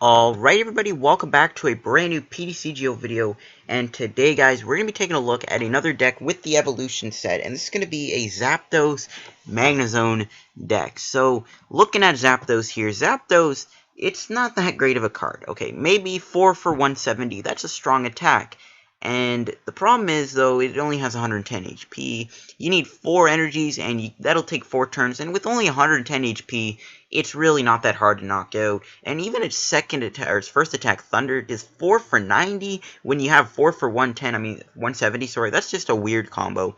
Alright everybody, welcome back to a brand new PTCGO video, and today guys, we're going to be taking a look at another deck with the evolution set, and this is going to be a Zapdos Magnezone deck. So, looking at Zapdos here, Zapdos, it's not that great of a card. Okay, maybe 4 for 170, that's a strong attack. And the problem is, though, it only has 110 HP. You need 4 energies, and that'll take 4 turns. And with only 110 HP, it's really not that hard to knock out. And even its first attack, Thunder, is 4 for 90 when you have 4 for 170. Sorry, that's just a weird combo.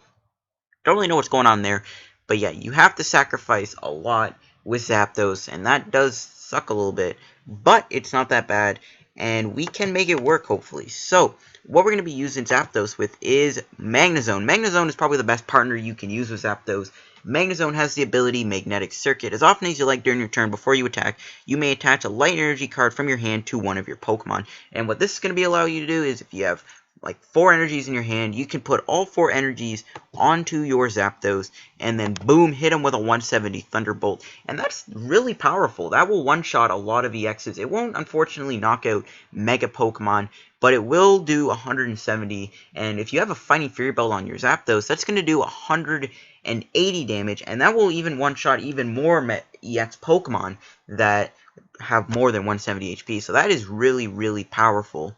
Don't really know what's going on there. But yeah, you have to sacrifice a lot with Zapdos, and that does suck a little bit. But it's not that bad, and we can make it work, hopefully. So, what we're going to be using Zapdos with is Magnezone. Magnezone is probably the best partner you can use with Zapdos. Magnezone has the ability Magnetic Circuit. As often as you like during your turn before you attack, you may attach a light energy card from your hand to one of your Pokemon. And what this is going to allow you to do is if you have like 4 energies in your hand, you can put all 4 energies onto your Zapdos and then boom, hit them with a 170 Thunderbolt. And that's really powerful. That will one-shot a lot of EXs. It won't unfortunately knock out Mega Pokemon, but it will do 170. And if you have a Fighting Fury Belt on your Zapdos, that's going to do 180 damage, and that will even one-shot even more EX Pokemon that have more than 170 HP. So that is really, really powerful.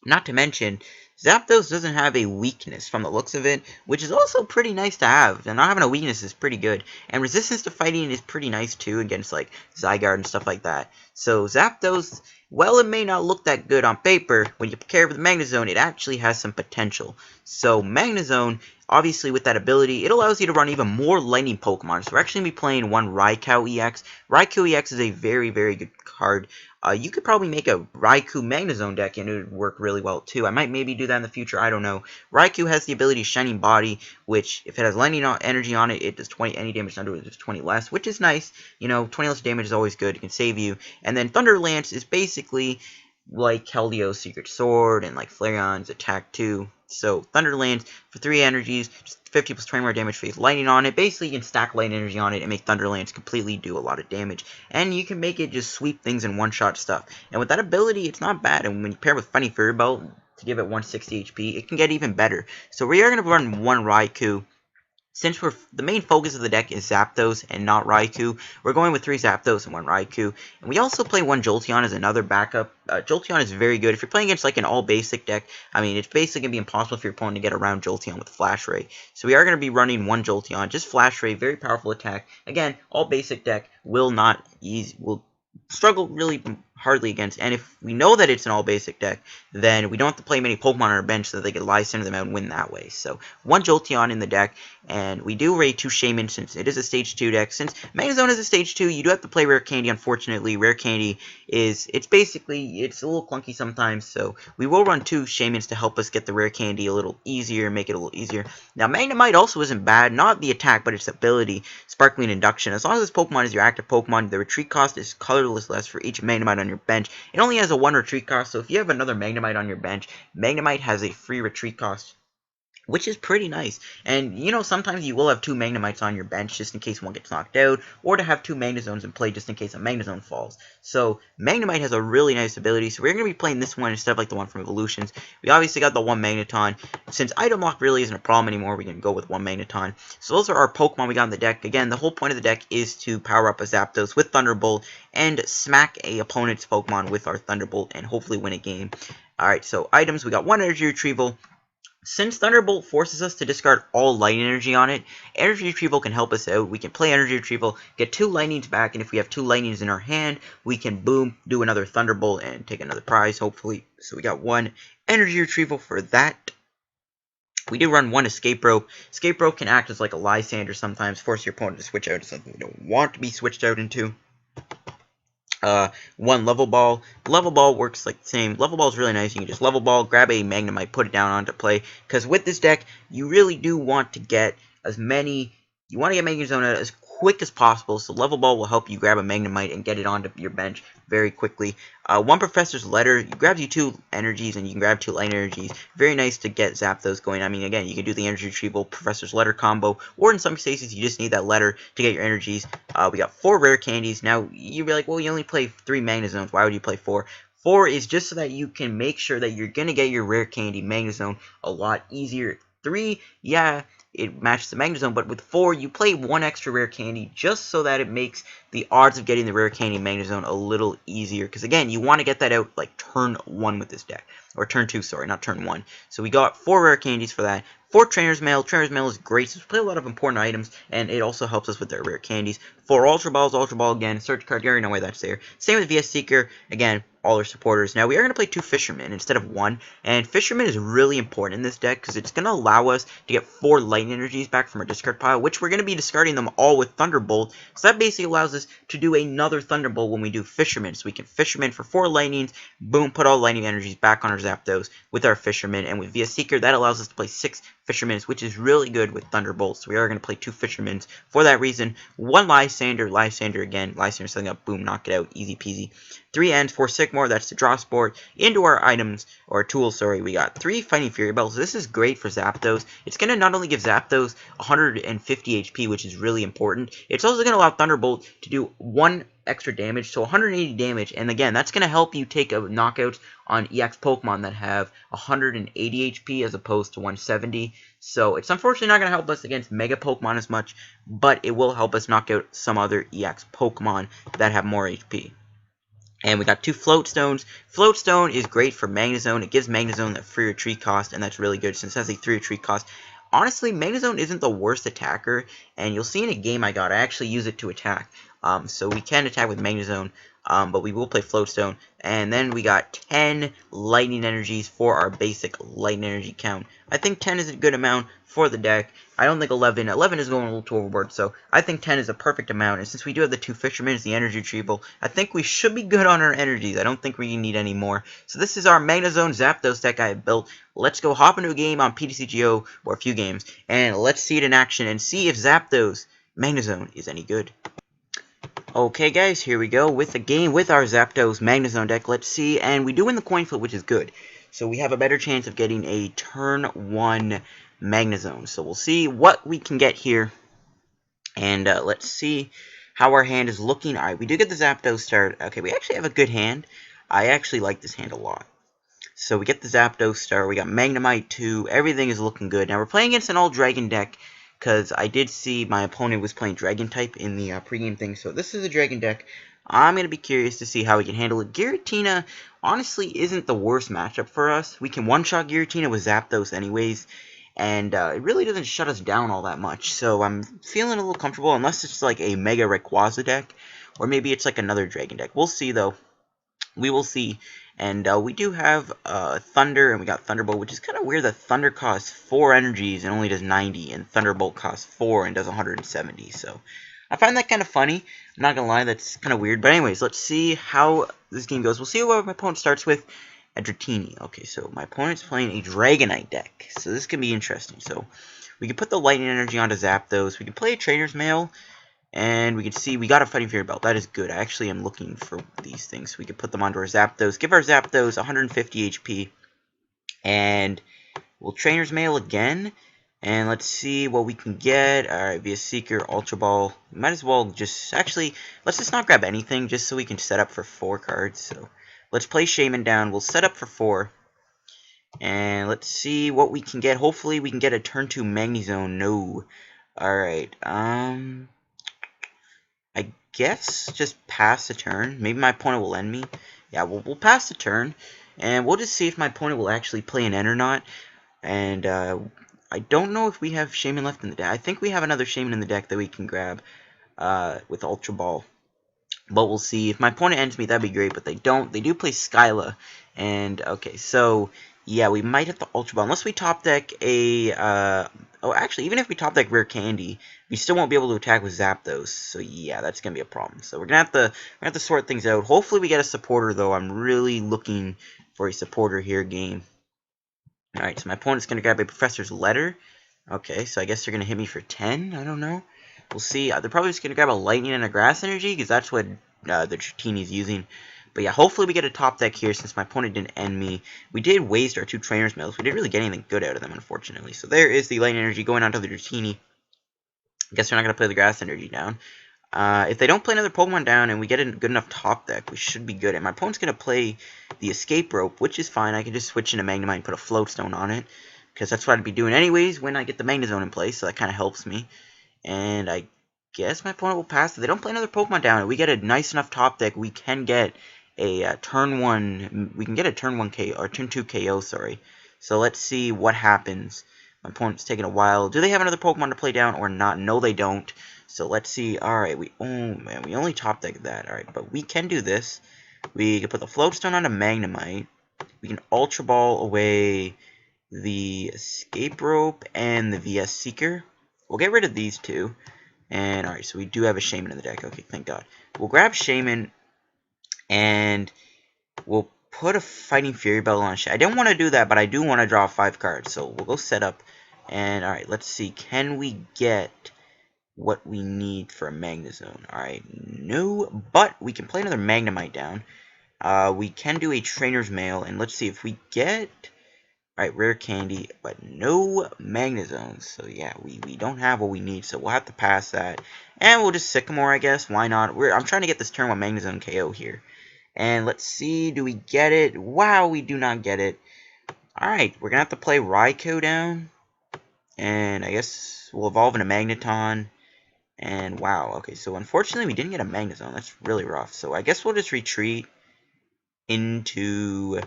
Not to mention, Zapdos doesn't have a weakness from the looks of it, which is also pretty nice to have. And not having a weakness is pretty good. And resistance to fighting is pretty nice too against like Zygarde and stuff like that. So Zapdos, well, it may not look that good on paper, when you pair it with Magnezone, it actually has some potential. So Magnezone, obviously with that ability, it allows you to run even more lightning Pokemon. So we're actually going to be playing one Raikou EX. Raikou EX is a very, very good card. You could probably make a Raikou Magnezone deck and it would work really well too. I might maybe do that in the future, I don't know. Raikou has the ability Shining Body, which if it has lightning energy on it, it does 20, any damage under it does 20 less, which is nice. You know, 20 less damage is always good, it can save you. And then Thunder Lance is basically like Keldio's Secret Sword and like Flareon's Attack 2. So Thunder Lance for 3 energies, just 50 plus 20 more damage for lightning on it. Basically, you can stack light energy on it and make Thunder Lance completely do a lot of damage. And you can make it just sweep things in one-shot stuff. And with that ability, it's not bad. And when you pair it with Fighting Fury Belt to give it 160 HP, it can get even better. So we are going to run one Raikou. Since the main focus of the deck is Zapdos and not Raikou, we're going with 3 Zapdos and 1 Raikou. And we also play 1 Jolteon as another backup. Jolteon is very good. If you're playing against like an all-basic deck, I mean, it's basically going to be impossible for your opponent to get around Jolteon with Flash Ray. So we are going to be running 1 Jolteon, just Flash Ray, very powerful attack. Again, all-basic deck will struggle really hardly against, and if we know that it's an all-basic deck, then we don't have to play many Pokemon on our bench so that they can Lysandre them out and win that way. So, 1 Jolteon in the deck, and we do raid 2 Shaymin since it is a Stage 2 deck. Since Magnezone is a Stage 2, you do have to play Rare Candy, unfortunately. Rare Candy it's a little clunky sometimes, so we will run 2 Shaymins to help us get the Rare Candy a little easier, make it a little easier. Now, Magnemite also isn't bad, not the attack, but its ability, Sparkling Induction. As long as this Pokemon is your active Pokemon, the retreat cost is colorless less for each Magnemite on your bench. It only has a 1 retreat cost, so if you have another Magnemite on your bench, Magnemite has a free retreat cost, which is pretty nice. And, you know, sometimes you will have 2 Magnemites on your bench just in case one gets knocked out, or to have 2 Magnezones in play just in case a Magnezone falls. So, Magnemite has a really nice ability, so we're going to be playing this one instead of like the one from Evolutions. We obviously got the 1 Magneton. Since item lock really isn't a problem anymore, we can go with 1 Magneton. So those are our Pokemon we got in the deck. Again, the whole point of the deck is to power up a Zapdos with Thunderbolt and smack a opponent's Pokemon with our Thunderbolt and hopefully win a game. Alright, so items, we got 1 Energy Retrieval. Since Thunderbolt forces us to discard all light energy on it, Energy Retrieval can help us out. We can play Energy Retrieval, get 2 lightnings back, and if we have 2 lightnings in our hand, we can boom, do another Thunderbolt, and take another prize, hopefully. So we got 1 Energy Retrieval for that. We do run 1 Escape Rope. Escape Rope can act as like a Lysandre sometimes, force your opponent to switch out to something we don't want to be switched out into. 1 Level Ball. Level Ball works like the same. Level Ball is really nice. You can just Level Ball, grab a Magnemite, put it down onto play. Because with this deck, you really do want to get as many. You want to get Magnezone out as quick as possible, so Level Ball will help you grab a Magnemite and get it onto your bench very quickly. One Professor's Letter grabs you 2 energies, and you can grab 2 light energies. Very nice to get Zapdos going. I mean, again, you can do the Energy Retrieval Professor's Letter combo, or in some cases, you just need that letter to get your energies. We got 4 rare candies. Now, you'd be like, well, you only play 3 Magnezones. Why would you play 4? 4 is just so that you can make sure that you're going to get your rare candy Magnezone a lot easier. 3, yeah, it matches the Magnezone, but with 4, you play 1 extra rare candy just so that it makes the odds of getting the rare candy Magnezone a little easier. Because again, you want to get that out like turn 1 with this deck. Or turn 2, sorry, not turn 1. So we got 4 rare candies for that. 4 Trainers Mail. Trainers Mail is great, so we play a lot of important items, and it also helps us with our rare candies. 4 Ultra Balls, Ultra Ball again, search card, you already know why that's there. Same with VS Seeker, again, all our supporters. Now, we are going to play 2 Fishermen instead of 1, and Fisherman is really important in this deck, because it's going to allow us to get 4 Lightning Energies back from our discard pile, which we're going to be discarding them all with Thunderbolt, so that basically allows us to do another Thunderbolt when we do Fisherman, so we can Fisherman for 4 Lightnings, boom, put all Lightning Energies back on our Zapdos with our Fisherman, and with VS Seeker, that allows us to play 6 Fishermen, which is really good with Thunderbolt, so we are going to play 2 Fishermen for that reason. 1 Lysandre again, Lysandre setting up, boom, knock it out, easy peasy. 3 ends, 4 Sycamore, that's the draw sport. Into our items, or tools, sorry, we got 3 Fighting Fury Bells. This is great for Zapdos. It's going to not only give Zapdos 150 HP, which is really important, it's also going to allow Thunderbolt to do 1 extra damage, so 180 damage, and again, that's going to help you take a knockout on EX Pokemon that have 180 HP as opposed to 170, so it's unfortunately not going to help us against Mega Pokemon as much, but it will help us knock out some other EX Pokemon that have more HP. And we got 2 Float Stones. Float Stone is great for Magnezone. It gives Magnezone a free retreat cost, and that's really good since it has a 3 retreat cost. Honestly, Magnezone isn't the worst attacker, and you'll see in a game I actually use it to attack. So we can attack with Magnezone, but we will play Float Stone. And then we got 10 Lightning Energies for our basic Lightning Energy count. I think 10 is a good amount for the deck. I don't think 11. 11 is going a little too overboard, so I think 10 is a perfect amount. And since we do have the 2 Fishermen, the Energy Retrieval, I think we should be good on our energies. I don't think we need any more. So this is our Magnezone Zapdos deck I have built. Let's go hop into a game on PTCGO, or a few games, and let's see it in action and see if Zapdos Magnezone is any good. Okay guys, here we go with the game with our Zapdos Magnezone deck. Let's see, and we do win the coin flip, which is good. So we have a better chance of getting a turn 1 Magnezone. So we'll see what we can get here, and let's see how our hand is looking. Alright, we do get the Zapdos start. Okay, we actually have a good hand. I actually like this hand a lot. So we get the Zapdos start, we got Magnemite 2, everything is looking good. Now we're playing against an all-dragon deck, because I did see my opponent was playing Dragon type in the pregame thing, so this is a Dragon deck. I'm going to be curious to see how we can handle it. Giratina, honestly, isn't the worst matchup for us. We can one-shot Giratina with Zapdos anyways, and it really doesn't shut us down all that much, so I'm feeling a little comfortable, unless it's like a Mega Rayquaza deck, or maybe it's like another Dragon deck. We'll see, though. We will see. And we do have Thunder, and we got Thunderbolt, which is kind of weird that Thunder costs 4 energies and only does 90, and Thunderbolt costs 4 and does 170. So I find that kind of funny. I'm not going to lie, that's kind of weird. But anyways, let's see how this game goes. We'll see what my opponent starts with. A Dratini. Okay, so my opponent's playing a Dragonite deck. So this can be interesting. So we can put the Lightning Energy onto Zapdos. We can play a Trainers Mail. And we can see we got a Fighting Fury Belt. That is good. I actually am looking for these things. We can put them onto our Zapdos. Give our Zapdos 150 HP. And we'll Trainer's Mail again. And let's see what we can get. Alright, via Seeker, Ultra Ball. Might as well just... Actually, let's just not grab anything just so we can set up for 4 cards. So let's play Shaymin down. We'll set up for 4. And let's see what we can get. Hopefully we can get a turn 2 Magnezone. No. Alright, I guess just pass the turn. Maybe my opponent will end me. Yeah, we'll pass the turn. And we'll just see if my opponent will actually play an end or not. And I don't know if we have Shaymin left in the deck. I think we have another Shaymin in the deck that we can grab with Ultra Ball. But we'll see. If my opponent ends me, that'd be great. But they don't. They do play Skyla. And, okay, so... Yeah, we might have to Ultra Ball. Unless we top deck a... oh, actually, even if we top deck Rare Candy, we still won't be able to attack with Zapdos. So, yeah, that's going to be a problem. So, we're going to have to sort things out. Hopefully, we get a supporter, though. I'm really looking for a supporter here game. Alright, so my opponent's going to grab a Professor's Letter. Okay, so I guess they're going to hit me for 10? I don't know. We'll see. They're probably just going to grab a Lightning and a Grass Energy, because that's what the Dratini's using. But yeah, hopefully we get a top deck here, since my opponent didn't end me. We did waste our 2 Trainers Mails. We didn't really get anything good out of them, unfortunately. So there is the Lightning Energy going on to the Dratini. I guess they're not going to play the Grass Energy down. If they don't play another Pokemon down and we get a good enough top deck, we should be good. And my opponent's going to play the Escape Rope, which is fine. I can just switch into Magnemite and put a Float Stone on it, because that's what I'd be doing anyways when I get the Magnezone in place, so that kind of helps me. And I guess my opponent will pass. If they don't play another Pokemon down and we get a nice enough top deck, we can get a turn 1, we can get a turn 1 KO, or turn 2 KO, sorry. So let's see what happens. My opponent's taking a while. Do they have another Pokemon to play down or not? No, they don't. So let's see. Alright, oh man, we only top deck that. Alright, but we can do this. We can put the Float Stone on a Magnemite. We can Ultra Ball away the Escape Rope and the VS Seeker. We'll get rid of these two. And alright, so we do have a Shaymin in the deck. Okay, thank God. We'll grab Shaymin and we'll put a Fighting Fury Bell on Shay. I don't want to do that, but I do want to draw 5 cards. So we'll go set up. And alright, let's see. Can we get what we need for a Magnezone? Alright, no, but we can play another Magnemite down. We can do a Trainer's Mail, and let's see if we get... Alright, Rare Candy, but no Magnezones. So yeah, we don't have what we need, so we'll have to pass that. And we'll just Sycamore, I guess. Why not? I'm trying to get this turn 1 Magnezone KO here. And let's see, do we get it? Wow, we do not get it. Alright, we're going to have to play Raikou down. And I guess we'll evolve into Magneton. And wow, okay, so unfortunately we didn't get a Magnezone. That's really rough. So I guess we'll just retreat into...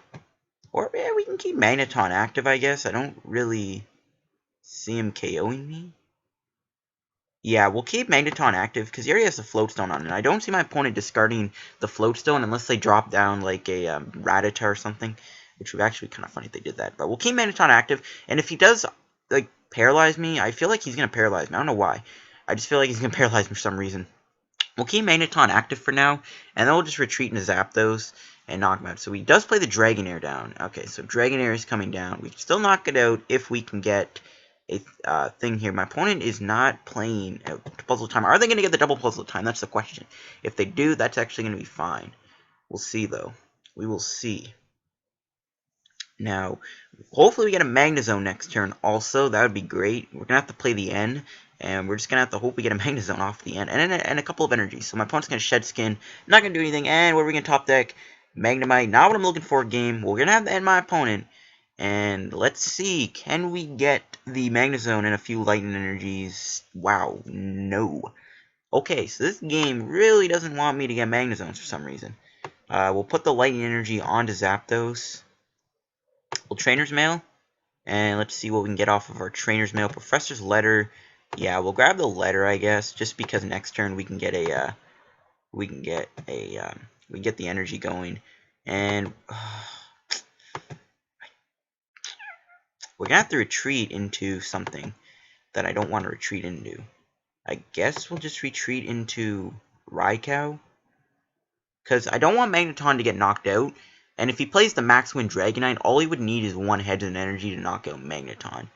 Or yeah, we can keep Magneton active, I guess. I don't really see him KOing me. Yeah, we'll keep Magneton active, because he already has the Float Stone on it. I don't see my opponent discarding the Float Stone unless they drop down like a Rattata or something. Which would actually be kind of funny if they did that. But we'll keep Magneton active. And if he does, like, paralyze me, I feel like he's going to paralyze me. I don't know why. I just feel like he's going to paralyze me for some reason. We'll keep Magneton active for now, and then we'll just retreat into Zapdos and knock him out. So he does play the Dragonair down. Okay, so Dragonair is coming down. We can still knock it out if we can get a thing here. My opponent is not playing a puzzle time. Are they going to get the double puzzle time? That's the question. If they do, that's actually going to be fine. We'll see, though. We will see. Now, hopefully we get a Magnezone next turn also. That would be great. We're going to have to play the N, and we're just going to have to hope we get a Magnezone off the N, and a couple of energies. So my opponent's going to Shed Skin, not going to do anything, and what are we going to top deck? Magnemite, not what I'm looking for game. We're going to have to end my opponent, and let's see, can we get the Magnezone and a few Lightning Energies? Wow, no. Okay, so this game really doesn't want me to get Magnezones for some reason. We'll put the Lightning Energy onto Zapdos. We'll Trainer's Mail, and let's see what we can get off of our Trainer's Mail. Professor's Letter, yeah, we'll grab the letter, I guess, just because next turn we can get a, we can get the energy going, and we're gonna have to retreat into something that I don't want to retreat into. I guess we'll just retreat into Raikou, because I don't want Magneton to get knocked out. And if he plays the Max Wind Dragonite, all he would need is 1 Head and Energy to knock out Magneton.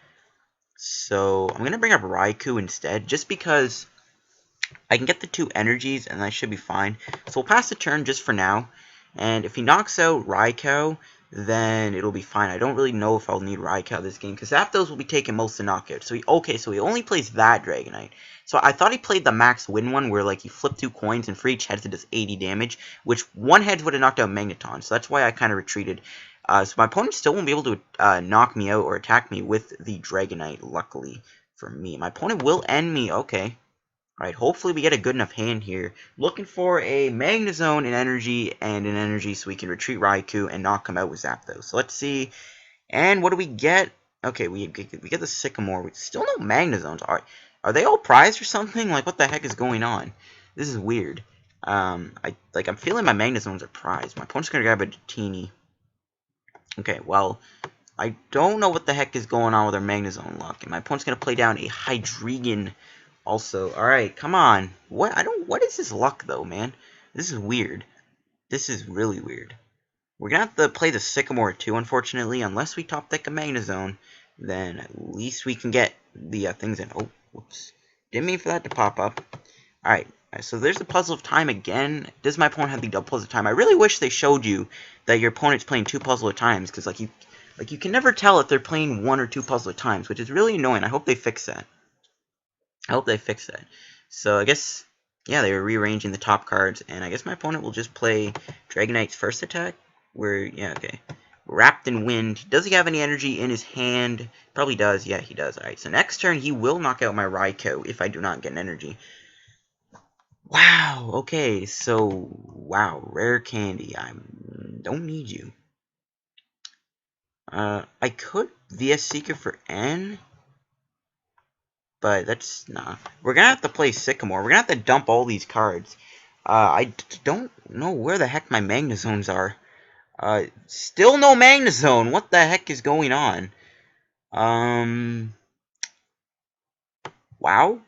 So I'm going to bring up Raikou instead, just because I can get the 2 energies and I should be fine. So we'll pass the turn just for now. And if he knocks out Raikou, then it'll be fine. I don't really know if I'll need Raikou this game, because Zapdos will be taking most of the knockouts. So he only plays that Dragonite. So I thought he played the Max Win one, where like you flip 2 coins and for each heads it does 80 damage, which 1 heads would have knocked out Magneton. So that's why I kind of retreated. So my opponent still won't be able to knock me out or attack me with the Dragonite, luckily for me. My opponent will end me. Okay. Alright, hopefully we get a good enough hand here. Looking for a Magnezone, an energy, so we can retreat Raikou and knock him out with Zapdos. So let's see. And what do we get? Okay, we get the Sycamore. We still no Magnezones. Are they all prized or something? Like, what the heck is going on? This is weird. I'm feeling my Magnezones are prized. My opponent's gonna grab a Dratini. Okay, well, I don't know what the heck is going on with our Magnezone luck. And my opponent's gonna play down a Hydreigon. Also, alright, come on. What is this luck, though, man? This is weird. This is really weird. We're gonna have to play the Sycamore, too, unfortunately. Unless we top deck a Magnezone, then at least we can get the things in. Oh, whoops. Didn't mean for that to pop up. Alright, so there's the Puzzle of Time again. Does my opponent have the double Puzzle of Time? I really wish they showed you that your opponent's playing 2 Puzzle of Times, because like you can never tell if they're playing 1 or 2 Puzzle of Times, which is really annoying. I hope they fix that. So I guess, yeah, they were rearranging the top cards, and I guess my opponent will just play Dragonite's first attack, yeah, okay. Wrapped in Wind. Does he have any energy in his hand? Probably does. Yeah, he does. Alright, so next turn he will knock out my Raikou if I do not get an energy. Wow, okay, so, wow, rare candy. I don't need you. I could VS Seeker for N, but that's, nah. We're gonna have to play Sycamore. We're gonna have to dump all these cards. I don't know where the heck my Magnezones are. Still no Magnezone. What the heck is going on? Wow.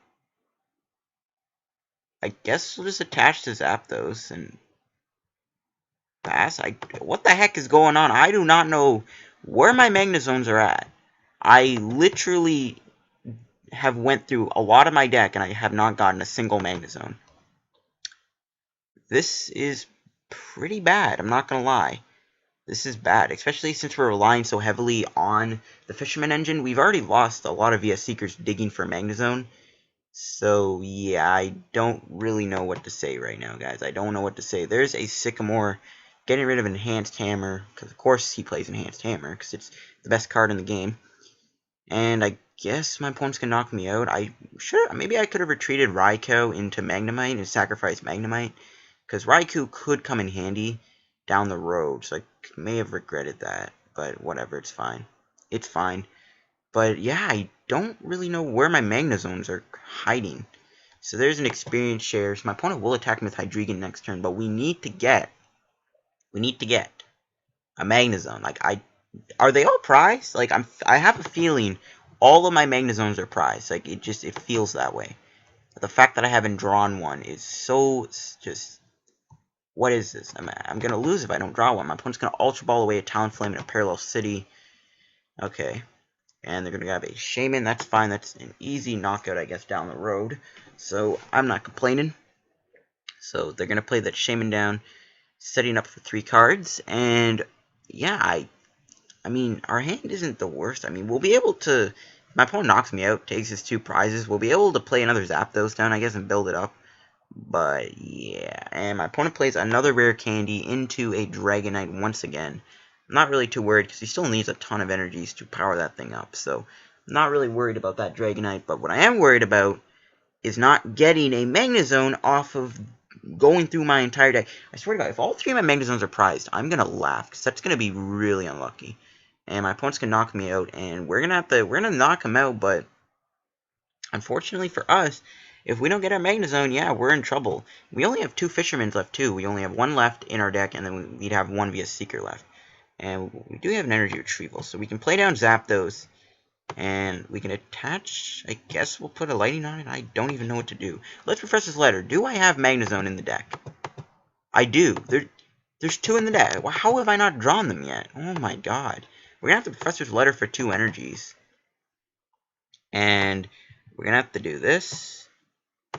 I guess we'll just attach to Zapdos and pass. What the heck is going on? I do not know where my Magnezones are at. I literally have went through a lot of my deck and I have not gotten a single Magnezone. This is pretty bad, I'm not gonna lie. This is bad, especially since we're relying so heavily on the Fisherman engine. We've already lost a lot of VS Seekers digging for Magnezone. So, yeah, I don't really know what to say right now, guys. I don't know what to say. There's a Sycamore getting rid of Enhanced Hammer, because of course he plays Enhanced Hammer, because it's the best card in the game. And I guess my opponent's gonna knock me out. Maybe I could have retreated Raikou into Magnemite and sacrificed Magnemite, because Raikou could come in handy down the road, so I may have regretted that, but whatever, it's fine. It's fine. But yeah, I don't really know where my Magnezones are hiding. So there's an experience share. So my opponent will attack me with Hydreigon next turn, but we need to get a Magnezone. Like, are they all prized? Like, I have a feeling all of my Magnezones are prized. Like, it feels that way. But the fact that I haven't drawn one is so just. What is this? I'm gonna lose if I don't draw one. My opponent's gonna Ultra Ball away a Talonflame in a Parallel City. Okay. And they're gonna have a Shaymin. That's fine. That's an easy knockout, I guess, down the road. So I'm not complaining. So they're gonna play that Shaymin down, setting up for 3 cards. And yeah, I mean, our hand isn't the worst. I mean, we'll be able to. If my opponent knocks me out, takes his 2 prizes, we'll be able to play another Zapdos down, I guess, and build it up. But yeah, and my opponent plays another rare candy into a Dragonite once again. I'm not really too worried because he still needs a ton of energies to power that thing up. So I'm not really worried about that Dragonite. But what I am worried about is not getting a Magnezone off of going through my entire deck. I swear to God, if all 3 of my Magnezones are prized, I'm gonna laugh because that's gonna be really unlucky. And my opponent's gonna knock me out, and we're gonna knock him out. But unfortunately for us, if we don't get our Magnezone, yeah, we're in trouble. We only have 2 Fishermans left, too. We only have 1 left in our deck, and then we'd have 1 via Seeker left. And we do have an Energy Retrieval, so we can play down Zapdos, and we can attach, I guess we'll put a Lightning on it. I don't even know what to do. Let's Professor's Letter. Do I have Magnezone in the deck? I do. There's 2 in the deck. How have I not drawn them yet? Oh my god. We're going to have the Professor's Letter for 2 energies. And we're going to have to do this.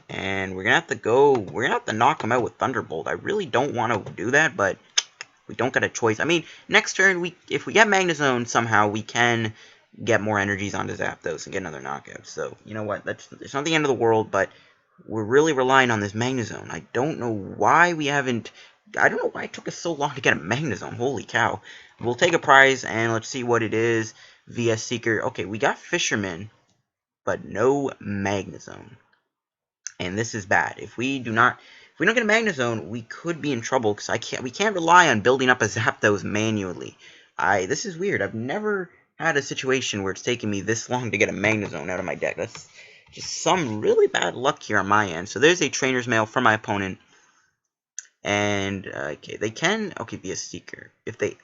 And we're going to have to knock him out with Thunderbolt. I really don't want to do that, but we don't got a choice. I mean, next turn, if we get Magnezone somehow, we can get more energies onto Zapdos and get another knockout. So, you know what, it's not the end of the world, but we're really relying on this Magnezone. I don't know why it took us so long to get a Magnezone. Holy cow. We'll take a prize, and let's see what it is. VS Seeker. Okay, we got Fisherman, but no Magnezone. And this is bad. If we don't get a Magnezone, we could be in trouble because we can't rely on building up a Zapdos manually. This is weird. I've never had a situation where it's taken me this long to get a Magnezone out of my deck. That's just some really bad luck here on my end. So there's a Trainer's Mail from my opponent. And okay, they can be a Seeker.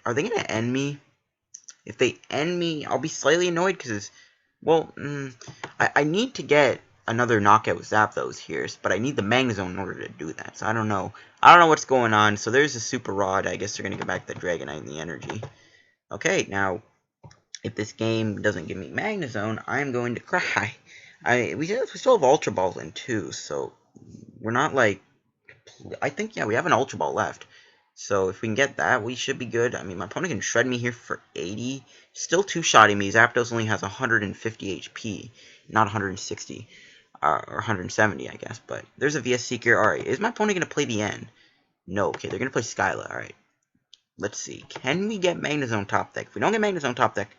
Are they gonna end me? If they end me, I'll be slightly annoyed because, well, I need to get another knockout with Zapdos here, but I need the Magnezone in order to do that. So I don't know. I don't know what's going on. So there's a Super Rod. I guess they're going to go back to the Dragonite and the Energy. Okay, now, if this game doesn't give me Magnezone, I'm going to cry. We still have Ultra Balls in too, so we're not like. I think yeah, we have an Ultra Ball left. So if we can get that, we should be good. I mean, my opponent can shred me here for 80. Still two-shotting me. Zapdos only has 150 HP, not 160 or 170, I guess. But there's a VS Seeker. All right, is my opponent gonna play the N? No. Okay, they're gonna play Skyla. All right. Let's see. Can we get Magnezone top deck? If we don't get Magnezone top deck,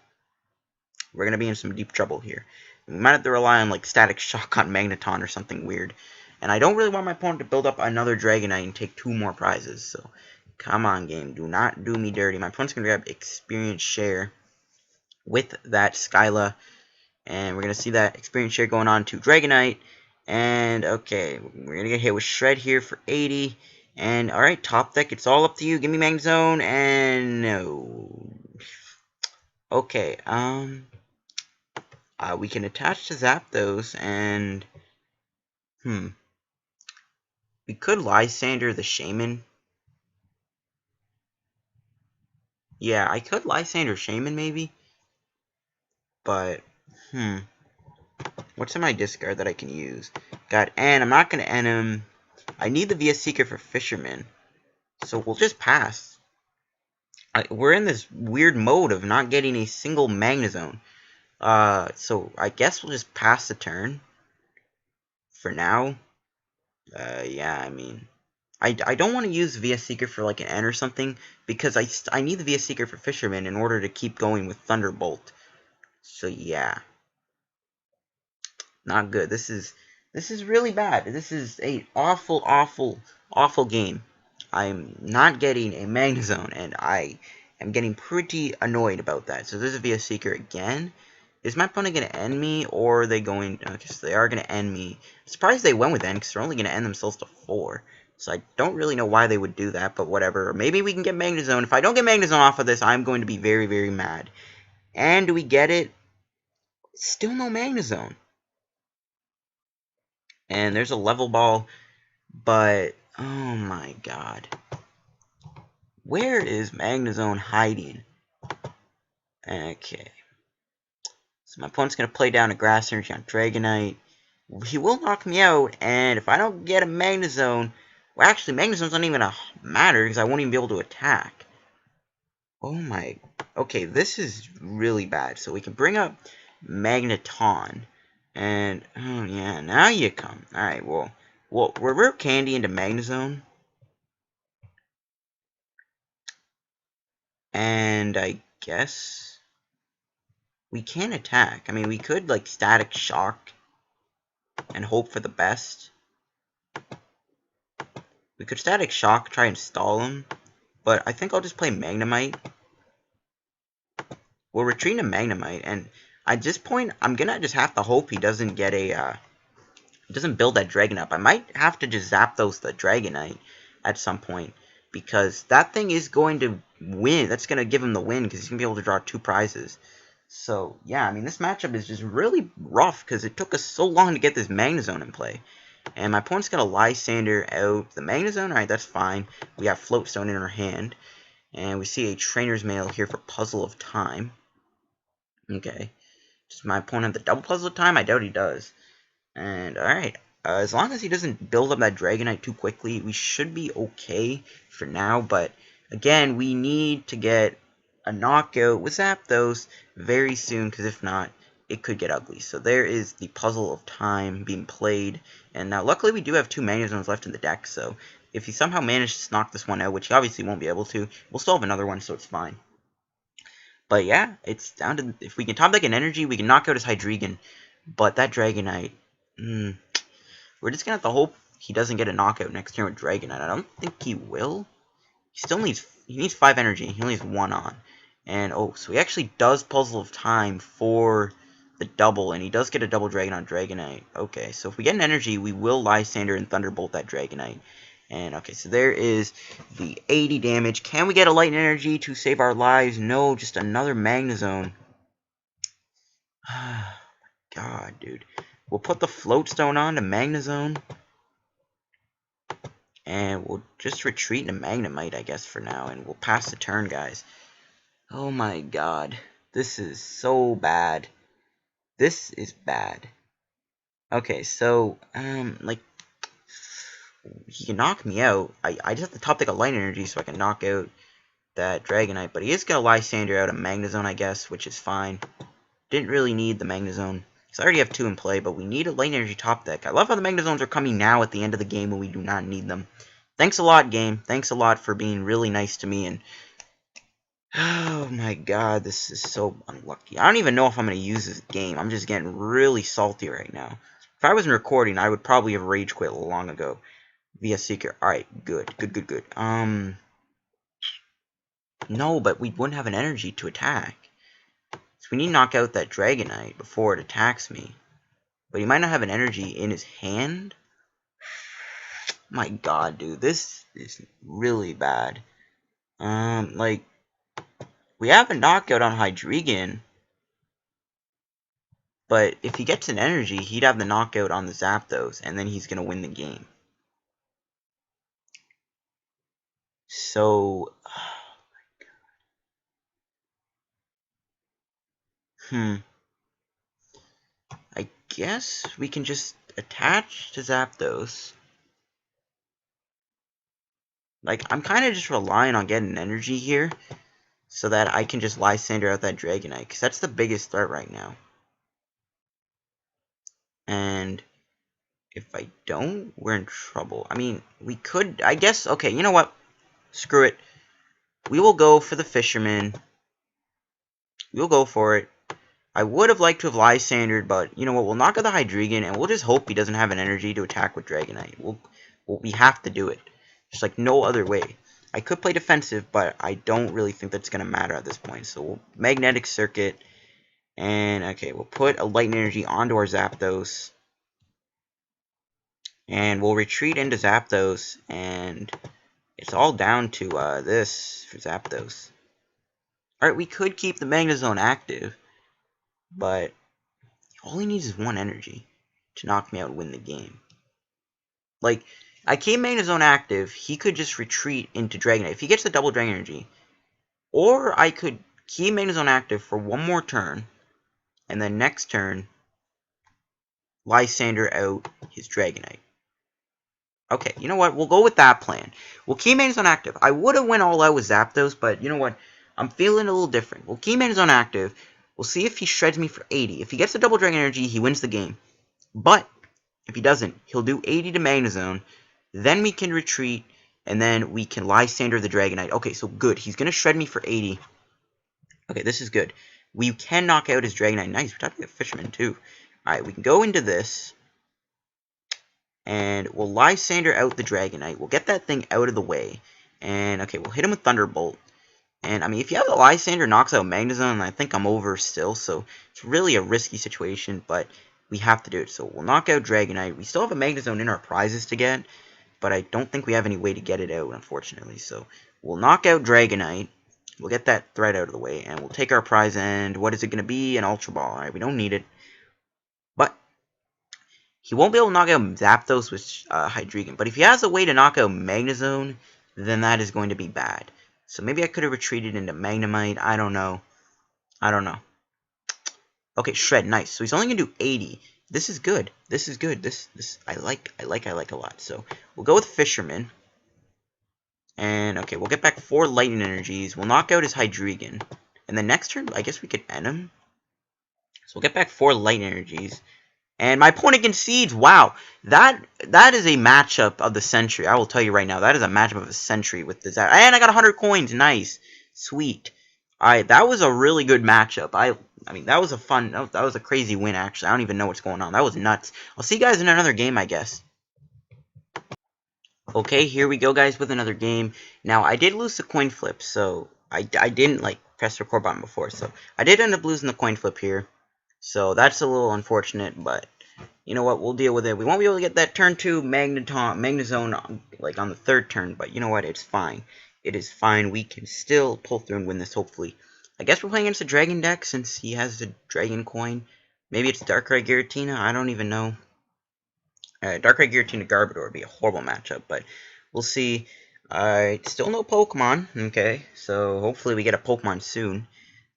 we're going to be in some deep trouble here. We might have to rely on, like, Static Shock on Magneton or something weird. And I don't really want my opponent to build up another Dragonite and take 2 more prizes. So, come on, game. Do not do me dirty. My opponent's going to grab Experience Share with that Skyla. And we're going to see that Experience Share going on to Dragonite. And, okay, we're going to get hit with Shred here for 80. And, alright, top deck, it's all up to you. Give me Magnezone, and no. Okay, we can attach to Zapdos, and, we could Lysandre the Shaymin. Yeah, I could Lysandre Shaymin, maybe. But, what's in my discard that I can use? Got N, I'm not going to N him. I need the VS Seeker for Fisherman, so we'll just pass. We're in this weird mode of not getting a single Magnezone. So I guess we'll just pass the turn. For now. Yeah, I mean, I don't want to use VS Seeker for like an N or something, because I need the VS Seeker for Fisherman in order to keep going with Thunderbolt. So yeah. Not good. This is really bad. This is a awful game. I'm not getting a Magnezone, and I am getting pretty annoyed about that. So there's a VS Seeker again. Is my opponent going to end me, or are they going... Okay, so they are going to end me. I'm surprised they went with end, because they're only going to end themselves to 4. So I don't really know why they would do that, but whatever. Maybe we can get Magnezone. If I don't get Magnezone off of this, I'm going to be very, very mad. And do we get it? Still no Magnezone. And there's a Level Ball, but... Oh my god. Where is Magnezone hiding? Okay. So my opponent's going to play down a Grass Energy on Dragonite. He will knock me out, and if I don't get a Magnezone... Well, actually, Magnezone's not even going to matter, because I won't even be able to attack. Oh my... Okay, this is really bad. So we can bring up Magneton. And, oh yeah, now you come. Alright, well, we're Rare Candy into Magnezone. And I guess we can attack. I mean, we could, like, Static Shock and hope for the best. We could Static Shock, try and stall him. But I think I'll just play Magnemite. We'll retreat to Magnemite, and at this point, I'm gonna just have to hope he doesn't get a, doesn't build that Dragon up. I might have to just Zapdos the Dragonite at some point, because that thing is going to win. That's going to give him the win, because he's going to be able to draw 2 prizes. So, yeah, I mean, this matchup is just really rough, because it took us so long to get this Magnezone in play. And my opponent's going to Lysandre out the Magnezone. Alright, that's fine. We have Float Stone in our hand. And we see a Trainers Mail here for Puzzle of Time. Okay. Does my opponent have the double Puzzle of Time? I doubt he does. And, alright. As long as he doesn't build up that Dragonite too quickly, we should be okay for now. But, again, we need to get a knockout with Zapdos very soon, because if not, it could get ugly. So there is the Puzzle of Time being played. And now, luckily, we do have 2 Magnezones left in the deck, so if he somehow manages to knock this one out, which he obviously won't be able to, we'll still have another one, so it's fine. But yeah, it's down to, if we can top deck an Energy, we can knock out his Hydreigon. But that Dragonite, we're just going to have to hope he doesn't get a knockout next turn with Dragonite. I don't think he will. He still needs, 5 Energy. He only has 1 on. And, oh, so he actually does Puzzle of Time for the double, and he does get a double Dragon on Dragonite. Okay, so if we get an Energy, we will Lysandre and Thunderbolt that Dragonite. And, okay, so there is the 80 damage. Can we get a Light Energy to save our lives? No, just another Magnezone. God, dude. We'll put the Float Stone on to Magnezone. And we'll just retreat into Magnemite, I guess, for now. And we'll pass the turn, guys. Oh my god. This is so bad. This is bad. Okay, so, like, he can knock me out. I just have to top deck a light energy so I can knock out that Dragonite, but he is going to Lysandre out a Magnezone, I guess, which is fine. Didn't really need the Magnezone, because I already have 2 in play, but we need a light energy top deck. I love how the Magnezones are coming now at the end of the game when we do not need them. Thanks a lot, game. Thanks a lot for being really nice to me, and oh my god, this is so unlucky. I don't even know if I'm going to use this game. I'm just getting really salty right now. If I wasn't recording, I would probably have rage quit long ago via Seeker. Alright, good. No, but we wouldn't have an energy to attack. So we need to knock out that Dragonite before it attacks me. But he might not have an energy in his hand. My god, dude, this is really bad. Like, we have a knockout on Hydreigon. But if he gets an energy, he'd have the knockout on the Zapdos, and then he's going to win the game. So, I guess we can just attach to Zapdos. Like, I'm kind of just relying on getting energy here, so that I can just Lysandre out that Dragonite, because that's the biggest threat right now. And if I don't, we're in trouble. I mean, we could, I guess, okay, you know what? Screw it. We will go for the Fisherman. We'll go for it. I would have liked to have Lysandred, but you know what? We'll knock out the Hydreigon, and we'll just hope he doesn't have an energy to attack with Dragonite. We have to do it. There's like no other way. I could play defensive, but I don't really think that's going to matter at this point. So we'll Magnetic Circuit, and okay, we'll put a Lightning Energy onto our Zapdos, and we'll retreat into Zapdos, and it's all down to this for Zapdos. Alright, we could keep the Magnezone active, but all he needs is 1 energy to knock me out and win the game. Like, I keep Magnezone active, he could just retreat into Dragonite. If he gets the double Dragon Energy, or I could keep Magnezone active for 1 more turn, and then next turn, Lysandre out his Dragonite. Okay, you know what? We'll go with that plan. We'll keep Magnezone active. I would have went all out with Zapdos, but you know what? I'm feeling a little different. We'll keep Magnezone active. We'll see if he shreds me for 80. If he gets the double Dragon Energy, he wins the game. But if he doesn't, he'll do 80 to Magnezone. Then we can retreat, and then we can Lysandre the Dragonite. Okay, so good. He's going to shred me for 80. Okay, this is good. We can knock out his Dragonite. Nice. We're talking about Fisherman, too. Alright, we can go into this. And we'll Lysandre out the Dragonite. We'll get that thing out of the way. And, okay, we'll hit him with Thunderbolt. And, I mean, if you have the Lysandre knocks out Magnezone, I think I'm over still. So, it's really a risky situation, but we have to do it. So, we'll knock out Dragonite. We still have a Magnezone in our prizes to get, but I don't think we have any way to get it out, unfortunately. So, we'll knock out Dragonite. We'll get that threat out of the way, and we'll take our prize, and what is it going to be? An Ultra Ball. Alright, we don't need it. But he won't be able to knock out Zapdos with Hydreigon. But if he has a way to knock out Magnezone, then that is going to be bad. So maybe I could have retreated into Magnemite. I don't know. Okay, Shred, nice. So he's only going to do 80. This is good. This I like a lot. So we'll go with Fisherman. And okay, we'll get back 4 Lightning Energies. We'll knock out his Hydreigon. And then next turn, I guess we could end him. So we'll get back 4 Lightning Energies. And my opponent concedes. Wow, that is a matchup of the century. I will tell you right now, that is a matchup of the century with this. And I got 100 coins. Nice, sweet. Alright, that was a really good matchup. I mean, that was a fun. That was a crazy win. Actually, I don't even know what's going on. That was nuts. I'll see you guys in another game, I guess. Okay, here we go, guys, with another game. Now, I did lose the coin flip, so I didn't like press the record button before, so I did end up losing the coin flip here. So that's a little unfortunate, but you know what? We'll deal with it. We won't be able to get that turn 2 Magnezone like on the 3rd turn, but you know what? It's fine. It is fine. We can still pull through and win this, hopefully. I guess we're playing against a Dragon deck since he has the Dragon coin. Maybe it's Darkrai Giratina. I don't even know. Darkrai Giratina Garbodor would be a horrible matchup, but we'll see. Still no Pokemon. Okay, so hopefully we get a Pokemon soon.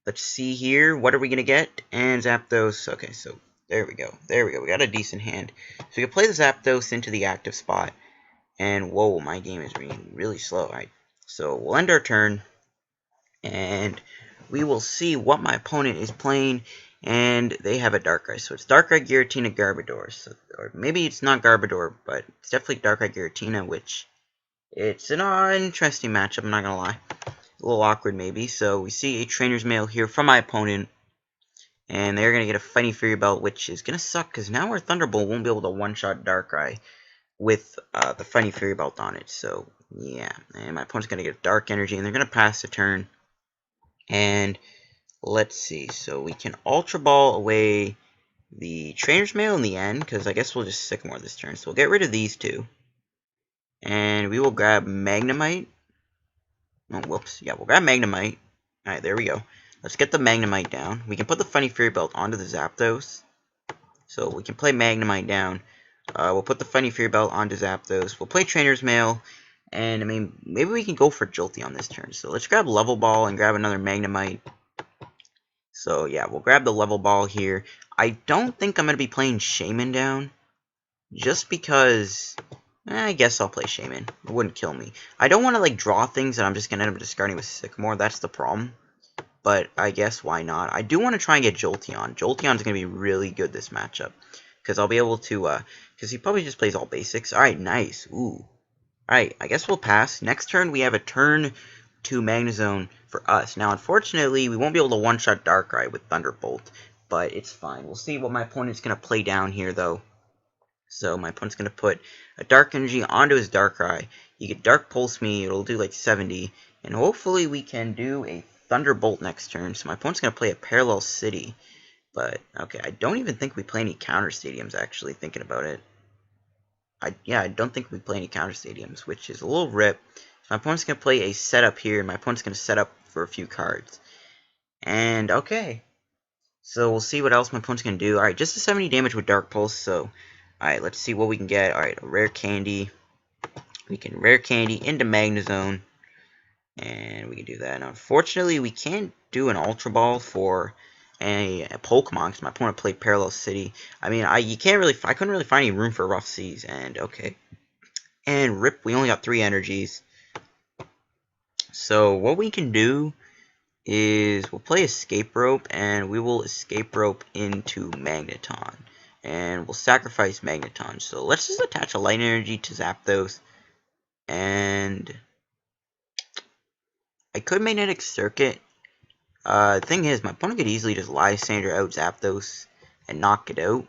Let's see here. What are we going to get? And Zapdos. Okay, so There we go. There we go. We got a decent hand. So we can play the Zapdos into the active spot. And, whoa, my game is being really slow. Alright, so we'll end our turn. And we will see what my opponent is playing. And they have a Darkrai. So it's Darkrai, Giratina, Garbodor. So, or maybe it's not Garbodor, but it's definitely Darkrai, Giratina, which it's an interesting matchup, I'm not going to lie. A little awkward, maybe. So we see a Trainer's Mail here from my opponent. And they're going to get a Fighting Fury Belt, which is going to suck, because now our Thunderbolt won't be able to one-shot Darkrai with the Fighting Fury Belt on it. So, yeah. And my opponent's going to get Dark Energy, and they're going to pass the turn. And let's see. So we can Ultra Ball away the Trainer's Mail in the end, because I guess we'll just Sycamore this turn. So we'll get rid of these two. And we will grab Magnemite. Oh, whoops. Yeah, we'll grab Magnemite. Alright, there we go. Let's get the Magnemite down. We can put the Fighting Fury Belt onto the Zapdos. So we can play Magnemite down. We'll put the Fighting Fury Belt onto Zapdos. We'll play Trainer's Mail. And, I mean, maybe we can go for Jolteon on this turn. So let's grab Level Ball and grab another Magnemite. So, yeah, we'll grab the Level Ball here. I don't think I'm going to be playing Shaymin down. Just because... I guess I'll play Shaymin. It wouldn't kill me. I don't want to, like, draw things that I'm just going to end up discarding with Sycamore. That's the problem. But I guess why not? I do want to try and get Jolteon. Jolteon's going to be really good this matchup. Because I'll be able to, because he probably just plays all basics. Alright, nice. Ooh. Alright, I guess we'll pass. Next turn, we have a turn to Magnezone for us. Now, unfortunately, we won't be able to one-shot Darkrai with Thunderbolt. But it's fine. We'll see what my opponent's going to play down here, though. So my opponent's going to put a Dark Energy onto his Darkrai. You get Dark Pulse me, it'll do like 70. And hopefully we can do a Thunderbolt next turn. So my opponent's going to play a Parallel City. But, okay, I don't even think we play any Counter Stadiums, actually, thinking about it. I don't think we play any Counter Stadiums, which is a little rip. So my opponent's going to play a setup here. My opponent's going to set up for a few cards. And, okay. So we'll see what else my opponent's going to do. Alright, just a 70 damage with Dark Pulse, so... Alright, let's see what we can get. Alright, a Rare Candy. We can Rare Candy into Magnezone. And we can do that. Now, unfortunately, we can't do an Ultra Ball for a Pokemon, because my opponent played Parallel City. I mean, I couldn't really find any room for Rough Seas, and okay. And rip, we only got 3 energies. So, what we can do is we'll play Escape Rope, and we will Escape Rope into Magneton. And we'll sacrifice Magneton. So let's just attach a Light Energy to Zapdos. And I could Magnetic Circuit. The thing is, my opponent could easily just Lysandre out Zapdos and knock it out.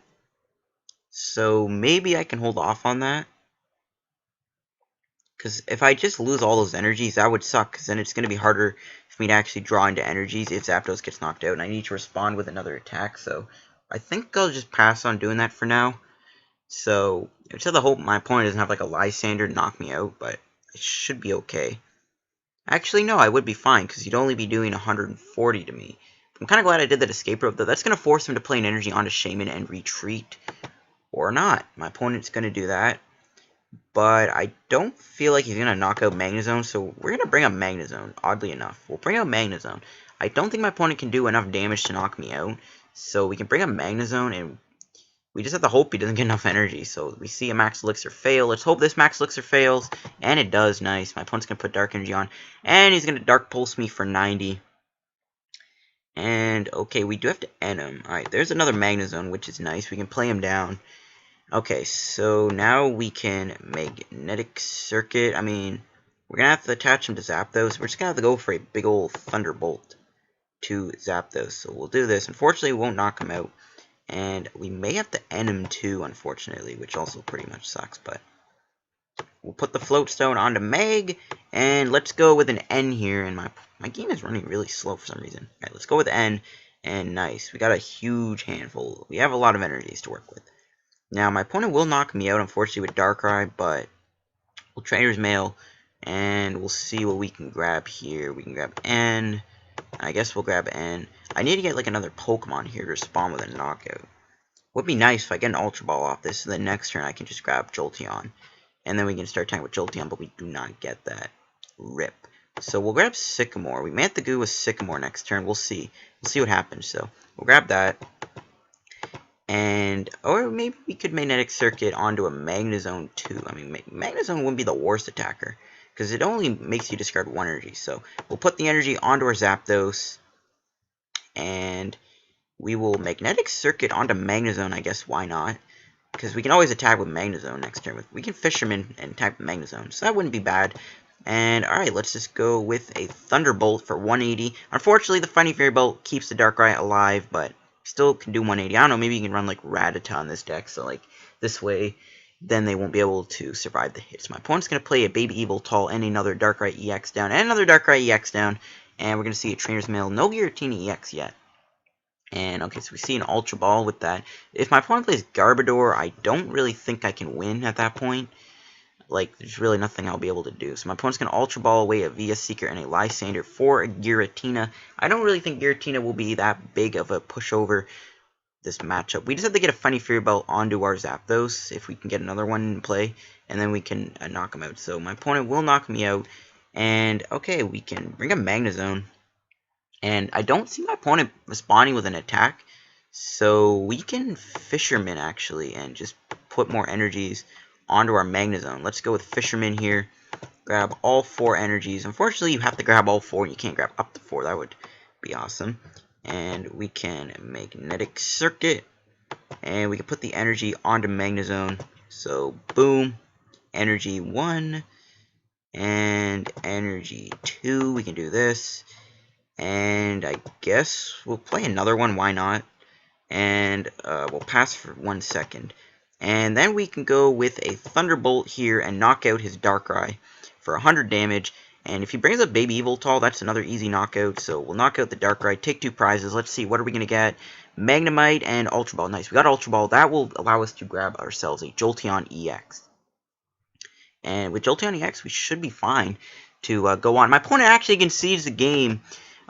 So maybe I can hold off on that. Because if I just lose all those energies, that would suck. Because then it's going to be harder for me to actually draw into energies if Zapdos gets knocked out. And I need to respond with another attack. So I think I'll just pass on doing that for now. So, it's the hope my opponent doesn't have like a Lysandre knock me out, but it should be okay. Actually, no, I would be fine, because he'd only be doing 140 to me. I'm kind of glad I did that Escape Rope, though. That's going to force him to play an energy onto Shaymin and retreat. Or not. My opponent's going to do that. But I don't feel like he's going to knock out Magnezone, so we're going to bring up Magnezone, oddly enough. We'll bring out Magnezone. I don't think my opponent can do enough damage to knock me out. So we can bring up Magnezone, and we just have to hope he doesn't get enough energy. So we see a Max Elixir fail. Let's hope this Max Elixir fails. And it does. Nice. My opponent's going to put Dark Energy on. And he's going to Dark Pulse me for 90. And, okay, we do have to end him. Alright, there's another Magnezone, which is nice. We can play him down. Okay, so now we can Magnetic Circuit. I mean, we're going to have to attach him to Zapdos. We're just going to have to go for a big old Thunderbolt to Zapdos. So we'll do this. Unfortunately, we won't knock him out. And we may have to end him too, unfortunately, which also pretty much sucks. But we'll put the Float Stone onto Mag. And let's go with an N here. And my game is running really slow for some reason. Alright, let's go with N. And nice. We got a huge handful. We have a lot of energies to work with. Now, my opponent will knock me out, unfortunately, with Darkrai. But we'll Trainer's Mail. And we'll see what we can grab here. We can grab N. I guess we'll grab N. I need to get like another Pokemon here to respond with a knockout. Would be nice if I get an Ultra Ball off this, so the next turn I can just grab Jolteon. And then we can start attacking with Jolteon, but we do not get that. Rip. So we'll grab Sycamore. We may have to go with Sycamore next turn. We'll see. We'll see what happens. So we'll grab that. And, or maybe we could Magnetic Circuit onto a Magnezone too. I mean, Magnezone wouldn't be the worst attacker, because it only makes you discard 1 energy. So, we'll put the energy onto our Zapdos, and we will Magnetic Circuit onto Magnezone, I guess, why not? Because we can always attack with Magnezone next turn. We can Fisherman and attack with Magnezone, so that wouldn't be bad. And, alright, let's just go with a Thunderbolt for 180. Unfortunately, the Fighting Fairy Bolt keeps the Darkrai alive, but still can do 180. I don't know, maybe you can run, like, Rattata on this deck, so, like, this way, then they won't be able to survive the hits. My opponent's going to play a Baby Evoltol and another Darkrai EX down, and another Darkrai EX down, and we're going to see a Trainer's Mail. No Giratina EX yet. And, okay, so we see an Ultra Ball with that. If my opponent plays Garbodor, I don't really think I can win at that point. Like, there's really nothing I'll be able to do. So my opponent's going to Ultra Ball away a Via Seeker and a Lysandre for a Giratina. I don't really think Giratina will be that big of a pushover this matchup. We just have to get a Funny Fury Belt onto our Zapdos, if we can get another one in play, and then we can knock him out. So my opponent will knock me out, and, okay, we can bring a Magnezone. And I don't see my opponent responding with an attack, so we can Fisherman, actually, and just put more energies onto our Magnezone. Let's go with Fisherman here. Grab all 4 energies. Unfortunately, you have to grab all 4. You can't grab up to 4. That would be awesome. And we can Magnetic Circuit. And we can put the energy onto Magnezone. So, boom. Energy 1. And energy 2. We can do this. And I guess we'll play another one. Why not? And we'll pass for 1 second. And then we can go with a Thunderbolt here and knock out his Darkrai for 100 damage. And if he brings up Baby Evoltol, that's another easy knockout. So we'll knock out the Darkrai, take 2 prizes. Let's see, what are we going to get? Magnemite and Ultra Ball. Nice, we got Ultra Ball. That will allow us to grab ourselves a Jolteon-EX. And with Jolteon-EX, we should be fine to go on. My opponent actually concedes the game.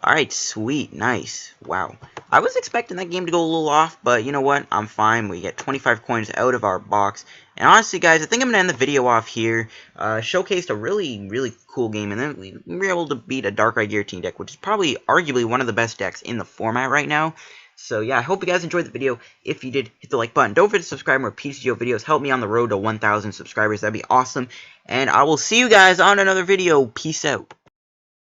Alright, sweet, nice, wow. I was expecting that game to go a little off, but you know what, I'm fine. We get 25 coins out of our box. And honestly, guys, I think I'm going to end the video off here. Showcased a really, really cool game, and then we were able to beat a Darkrai Giratina deck, which is probably, arguably, one of the best decks in the format right now. So yeah, I hope you guys enjoyed the video. If you did, hit the like button. Don't forget to subscribe for more PTCGO videos. Help me on the road to 1,000 subscribers. That'd be awesome. And I will see you guys on another video. Peace out.